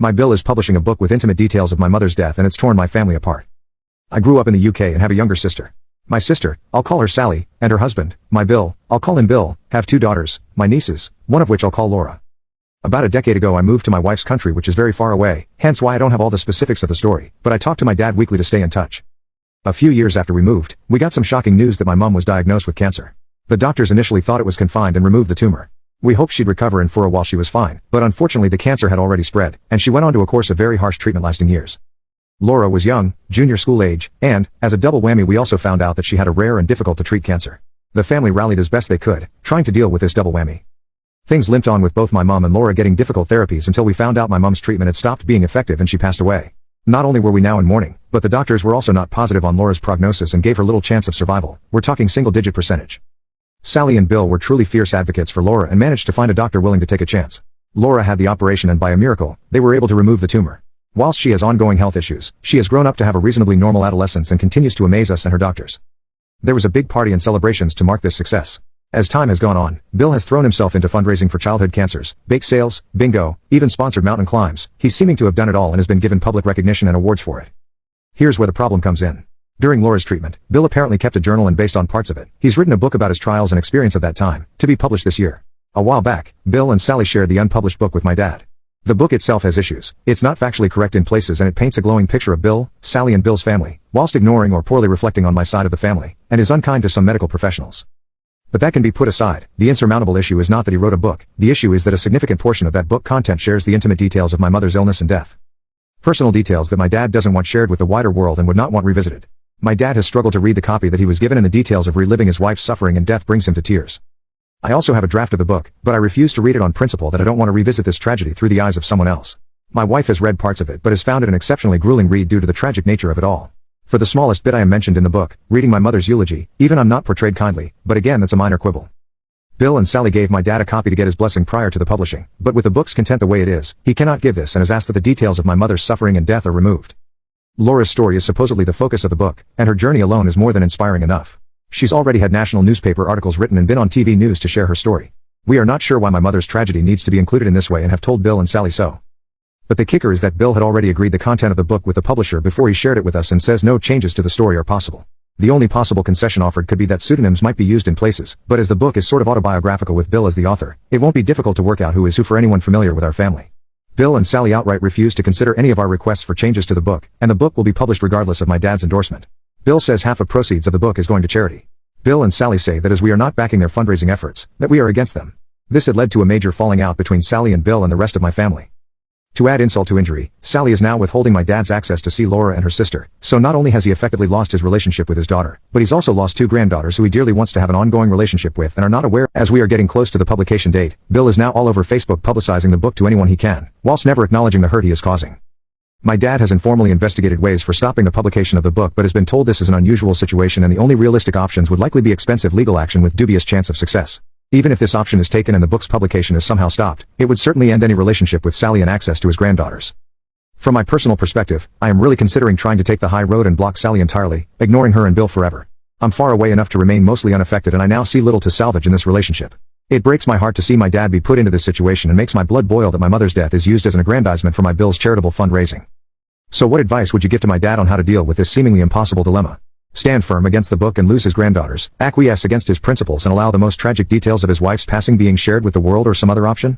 My BIL is publishing a book with intimate details of my mother's death, and it's torn my family apart. I grew up in the UK and have a younger sister. My sister, I'll call her Sally, and her husband, my BIL, I'll call him Bill, have 2 daughters, my nieces, one of which I'll call Laura. About a decade ago I moved to my wife's country, which is very far away, hence why I don't have all the specifics of the story, but I talk to my dad weekly to stay in touch. A few years after we moved, we got some shocking news that my mum was diagnosed with cancer. The doctors initially thought it was confined and removed the tumor. We hoped she'd recover, and for a while she was fine, but unfortunately the cancer had already spread, and she went on to a course of very harsh treatment lasting years. Laura was young, junior school age, and, as a double whammy, we also found out that she had a rare and difficult to treat cancer. The family rallied as best they could, trying to deal with this double whammy. Things limped on with both my mum and Laura getting difficult therapies until we found out my mum's treatment had stopped being effective and she passed away. Not only were we now in mourning, but the doctors were also not positive on Laura's prognosis and gave her little chance of survival. We're talking single-digit %. Sally and Bill were truly fierce advocates for Laura and managed to find a doctor willing to take a chance. Laura had the operation, and by a miracle, they were able to remove the tumor. Whilst she has ongoing health issues, she has grown up to have a reasonably normal adolescence and continues to amaze us and her doctors. There was a big party and celebrations to mark this success. As time has gone on, Bill has thrown himself into fundraising for childhood cancers, bake sales, bingo, even sponsored mountain climbs. He's seeming to have done it all and has been given public recognition and awards for it. Here's where the problem comes in. During Laura's treatment, Bill apparently kept a journal, and based on parts of it, he's written a book about his trials and experience of that time, to be published this year. A while back, Bill and Sally shared the unpublished book with my dad. The book itself has issues. It's not factually correct in places, and it paints a glowing picture of Bill, Sally and Bill's family, whilst ignoring or poorly reflecting on my side of the family, and is unkind to some medical professionals. But that can be put aside. The insurmountable issue is not that he wrote a book. The issue is that a significant portion of that book content shares the intimate details of my mother's illness and death. Personal details that my dad doesn't want shared with the wider world and would not want revisited. My dad has struggled to read the copy that he was given, and the details of reliving his wife's suffering and death brings him to tears. I also have a draft of the book, but I refuse to read it on principle that I don't want to revisit this tragedy through the eyes of someone else. My wife has read parts of it but has found it an exceptionally grueling read due to the tragic nature of it all. For the smallest bit I am mentioned in the book, reading my mother's eulogy, even I'm not portrayed kindly, but again that's a minor quibble. Bill and Sally gave my dad a copy to get his blessing prior to the publishing, but with the book's content the way it is, he cannot give this and has asked that the details of my mother's suffering and death are removed. Laura's story is supposedly the focus of the book, and her journey alone is more than inspiring enough. She's already had national newspaper articles written and been on TV news to share her story. We are not sure why my mother's tragedy needs to be included in this way and have told Bill and Sally so. But the kicker is that Bill had already agreed the content of the book with the publisher before he shared it with us, and says no changes to the story are possible. The only possible concession offered could be that pseudonyms might be used in places, but as the book is sort of autobiographical with Bill as the author, it won't be difficult to work out who is who for anyone familiar with our family. Bill and Sally outright refuse to consider any of our requests for changes to the book, and the book will be published regardless of my dad's endorsement. Bill says half of proceeds of the book is going to charity. Bill and Sally say that as we are not backing their fundraising efforts, that we are against them. This had led to a major falling out between Sally and Bill and the rest of my family. To add insult to injury, Sally is now withholding my dad's access to see Laura and her sister, so not only has he effectively lost his relationship with his daughter, but he's also lost 2 granddaughters who he dearly wants to have an ongoing relationship with and are not aware. As we are getting close to the publication date, Bill is now all over Facebook publicizing the book to anyone he can, whilst never acknowledging the hurt he is causing. My dad has informally investigated ways for stopping the publication of the book, but has been told this is an unusual situation and the only realistic options would likely be expensive legal action with dubious chance of success. Even if this option is taken and the book's publication is somehow stopped, it would certainly end any relationship with Sally and access to his granddaughters. From my personal perspective, I am really considering trying to take the high road and block Sally entirely, ignoring her and Bill forever. I'm far away enough to remain mostly unaffected, and I now see little to salvage in this relationship. It breaks my heart to see my dad be put into this situation and makes my blood boil that my mother's death is used as an aggrandizement for my Bill's charitable fundraising. So what advice would you give to my dad on how to deal with this seemingly impossible dilemma? Stand firm against the book and lose his granddaughters, acquiesce against his principles and allow the most tragic details of his wife's passing being shared with the world, or some other option?